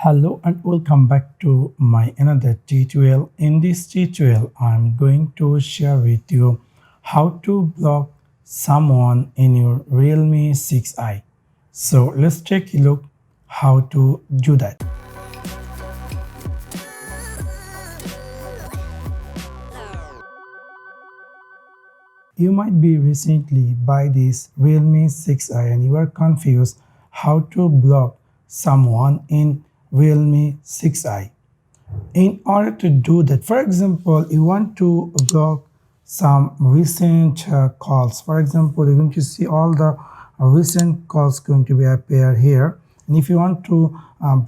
Hello and welcome back to my another tutorial. In this tutorial, I'm going to share with you how to block someone in your Realme 6i. So let's take a look how to do that. You might be recently buy this Realme 6i and you are confused how to block someone in Realme 6i. In order to do that, for example, you want to block some recent calls. For example, you're going to see all the recent calls going to be appear here. And if you want to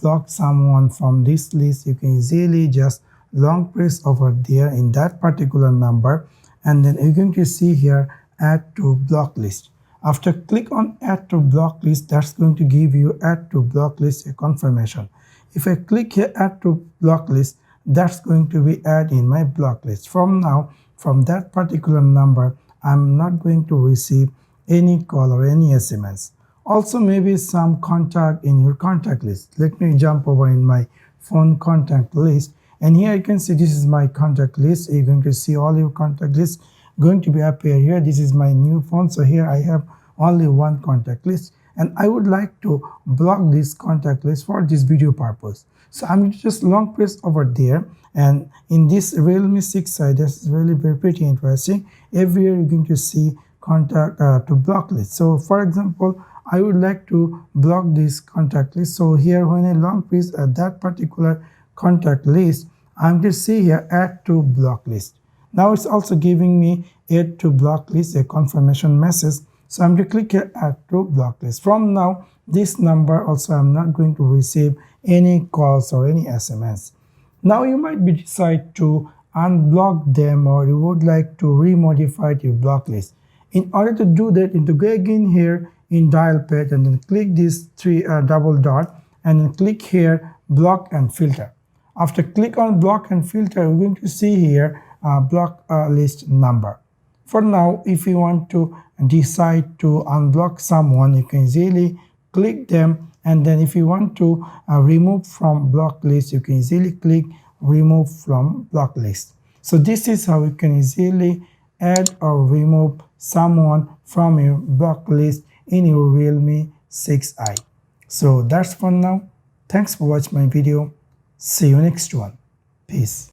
block someone from this list, you can easily just long press over there in that particular number, and then you're going to see here add to block list. After click on add to block list, that's going to give you add to block list a confirmation. If I click here add to block list, that's going to be add in my block list. From now, from that particular number, I'm not going to receive any call or any SMS. Also, maybe some contact in your contact list. Let me jump over in my phone contact list, and here you can see this is my contact list. You're going to see all your contact lists going to be appear here. This is my new phone, so here I have only one contact list, and I would like to block this contact list for this video purpose. So I'm just long press over there, and in this Realme 6i, that's really very pretty interesting. Everywhere you're going to see contact to block list. So for example, I would like to block this contact list. So here when I long press at that particular contact list, I'm going to see here add to block list. Now it's also giving me add to block list, a confirmation message. So I'm going to click here add to block list. From now, this number also I'm not going to receive any calls or any SMS. Now you might be decide to unblock them, or you would like to remodify your block list. In order to do that, you need to go again here in dial pad and then click this double dot and then click here block and filter. After click on block and filter, we're going to see here block list number. For now, if you want to decide to unblock someone, you can easily click them, and then if you want to remove from block list, you can easily click remove from block list. So this is how you can easily add or remove someone from your block list in your Realme 6i. So that's for now. Thanks for watching my video. See you next one. Peace.